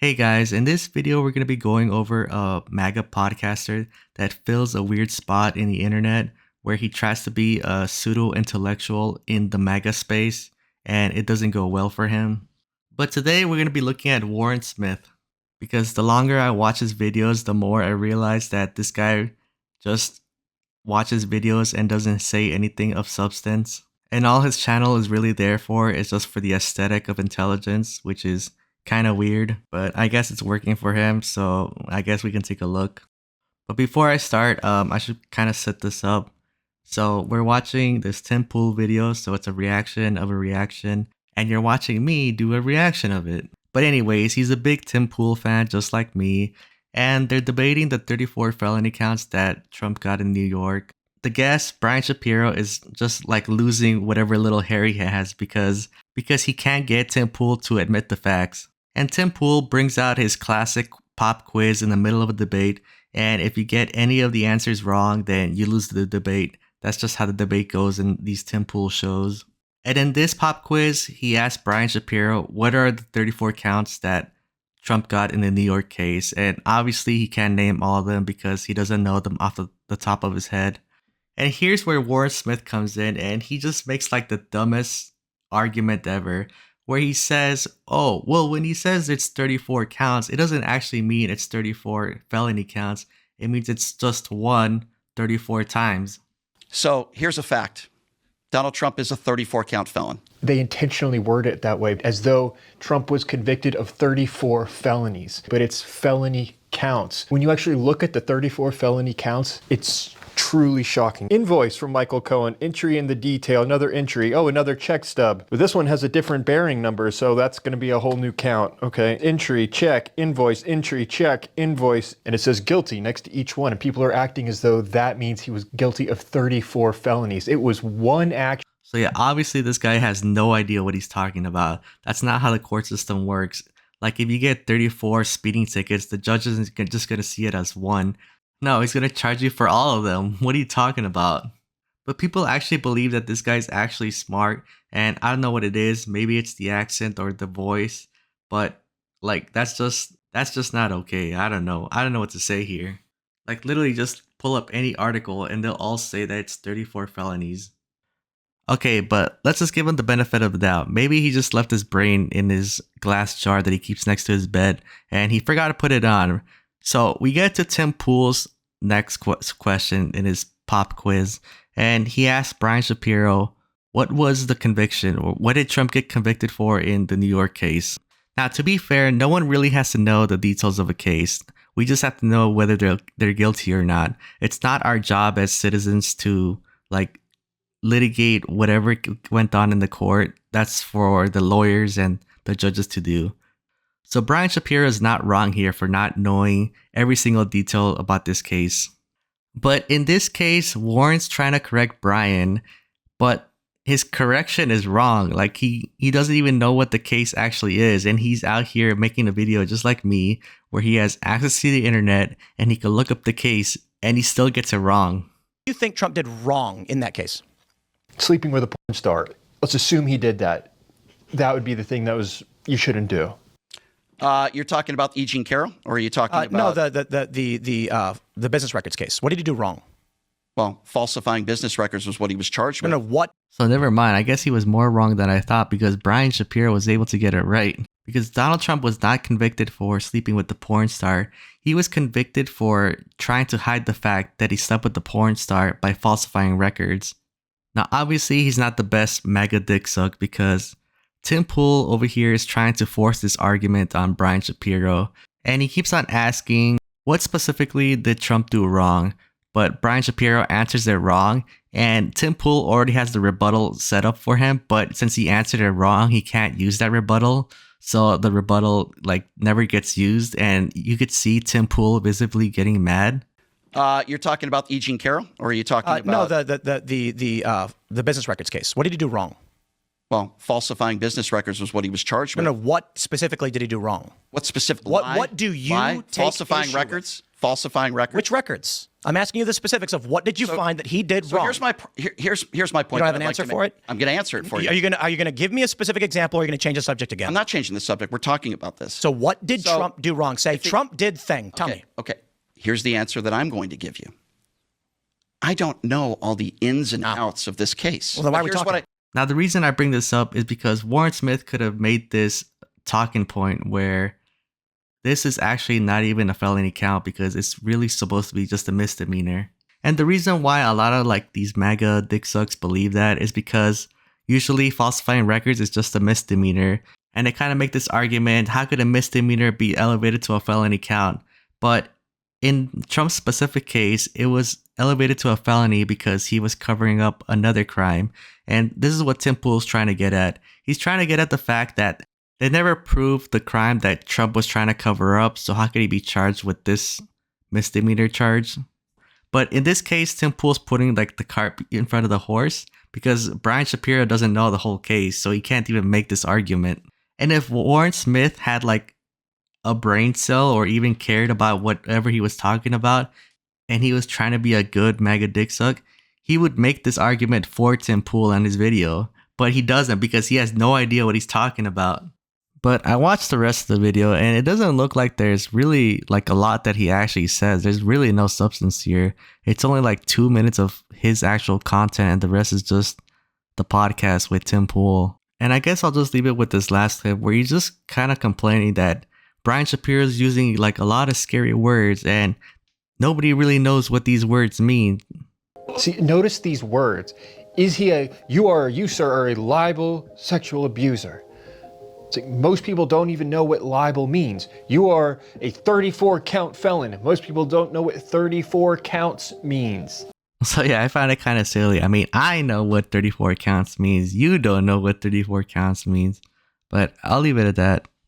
Hey guys, in this video we're going to be going over a MAGA podcaster that fills a weird spot in the internet where he tries to be a pseudo-intellectual in the MAGA space and it doesn't go well for him. But today we're going to be looking at Warren Smith because the longer I watch his videos, the more I realize that this guy just watches videos and doesn't say anything of substance. And all his channel is really there for is just for the aesthetic of intelligence, which is kind of weird, but I guess it's working for him, so I guess we can take a look. But before I start, I should kind of set this up. So we're watching this Tim Pool video, so it's a reaction of a reaction, and you're watching me do a reaction of it. But anyways, he's a big Tim Pool fan, just like me, and they're debating the 34 felony counts that Trump got in New York. The guest, Brian Shapiro, is just like losing whatever little hair he has because he can't get Tim Pool to admit the facts. And Tim Pool brings out his classic pop quiz in the middle of a debate, and if you get any of the answers wrong, then you lose the debate. That's just how the debate goes in these Tim Pool shows. And in this pop quiz, he asked Brian Shapiro what are the 34 counts that Trump got in the New York case, and obviously he can't name all of them because he doesn't know them off the top of his head. And here's where Warren Smith comes in, and he just makes like the dumbest argument ever, where he says, oh, well, when he says it's 34 counts, it doesn't actually mean it's 34 felony counts. It means it's just one 34 times. So here's a fact. Donald Trump is a 34 count felon. They intentionally word it that way, as though Trump was convicted of 34 felonies, but it's felony counts. When you actually look at the 34 felony counts, it's truly shocking. Invoice from Michael Cohen, entry in the detail, another entry, oh, another check stub. But this one has a different bearing number, so that's going to be a whole new count. Okay, entry, check, invoice, entry, check, invoice, and it says guilty next to each one, and people are acting as though that means he was guilty of 34 felonies. It was one action. So yeah, obviously this guy has no idea what he's talking about. That's not how the court system works. Like if you get 34 speeding tickets, the judge isn't just going to see it as one. No, he's going to charge you for all of them. What are you talking about? But people actually believe that this guy's actually smart, and I don't know what it is. Maybe it's the accent or the voice, but like that's just not okay. I don't know what to say here. Like literally just pull up any article and they'll all say that it's 34 felonies. Okay, but let's just give him the benefit of the doubt. Maybe he just left his brain in his glass jar that he keeps next to his bed and he forgot to put it on. So we get to Tim Pool's next question in his pop quiz, and he asked Brian Shapiro, what was the conviction, or what did Trump get convicted for in the New York case? Now, to be fair, no one really has to know the details of a case. We just have to know whether they're guilty or not. It's not our job as citizens to like litigate whatever went on in the court. That's for the lawyers and the judges to do. So Brian Shapiro is not wrong here for not knowing every single detail about this case. But in this case, Warren's trying to correct Brian, but his correction is wrong. Like he doesn't even know what the case actually is, and he's out here making a video just like me where he has access to the internet and he can look up the case and he still gets it wrong. You think Trump did wrong in that case? Sleeping with a porn star. Let's assume he did that. That would be the thing that you shouldn't do. You're talking about E. Jean Carroll, or are you talking about... No, the business records case. What did he do wrong? Well, falsifying business records was what he was charged with. No, what? So never mind. I guess he was more wrong than I thought because Brian Shapiro was able to get it right. Because Donald Trump was not convicted for sleeping with the porn star. He was convicted for trying to hide the fact that he slept with the porn star by falsifying records. Now, obviously, he's not the best MAGA dick suck because Tim Pool over here is trying to force this argument on Brian Shapiro, and he keeps on asking, what specifically did Trump do wrong? But Brian Shapiro answers it wrong, and Tim Pool already has the rebuttal set up for him, but since he answered it wrong, he can't use that rebuttal, so the rebuttal like never gets used, and you could see Tim Pool visibly getting mad. You're talking about E. Jean Carroll, or are you talking about... No, the business records case. What did he do wrong? Well, falsifying business records was what he was charged with. No, what specifically did he do wrong? What specific? What do you take falsifying issue records? With? falsifying records. Which records? I'm asking you the specifics of what did you find that he did wrong? Here's my point. You don't have an answer for it? I'm going to answer it for you. Are you going to give me a specific example, or are you going to change the subject again? I'm not changing the subject. We're talking about this. So what did Trump do wrong? Say Trump did thing. Tell me. Okay. Here's the answer that I'm going to give you. I don't know all the ins and outs of this case. Well, then why are we talking? Now, the reason I bring this up is because Warren Smith could have made this talking point where this is actually not even a felony count because it's really supposed to be just a misdemeanor. And the reason why a lot of like these MAGA dick sucks believe that is because usually falsifying records is just a misdemeanor. And they kind of make this argument, how could a misdemeanor be elevated to a felony count? But in Trump's specific case, it was elevated to a felony because he was covering up another crime. And this is what Tim Pool's trying to get at. He's trying to get at the fact that they never proved the crime that Trump was trying to cover up, so how could he be charged with this misdemeanor charge? But in this case, Tim Pool's putting like the cart in front of the horse because Brian Shapiro doesn't know the whole case, so he can't even make this argument. And if Warren Smith had like a brain cell or even cared about whatever he was talking about, and he was trying to be a good MAGA dick suck, he would make this argument for Tim Pool on his video. But he doesn't because he has no idea what he's talking about. But I watched the rest of the video and it doesn't look like there's really like a lot that he actually says. There's really no substance here. It's only like 2 minutes of his actual content and the rest is just the podcast with Tim Pool. And I guess I'll just leave it with this last clip where he's just kind of complaining that Brian Shapiro's using like a lot of scary words and nobody really knows what these words mean. See, notice these words. You, sir, are a liable sexual abuser. It's like most people don't even know what libel means. You are a 34 count felon. Most people don't know what 34 counts means. So yeah, I found it kind of silly. I mean, I know what 34 counts means. You don't know what 34 counts means. But I'll leave it at that.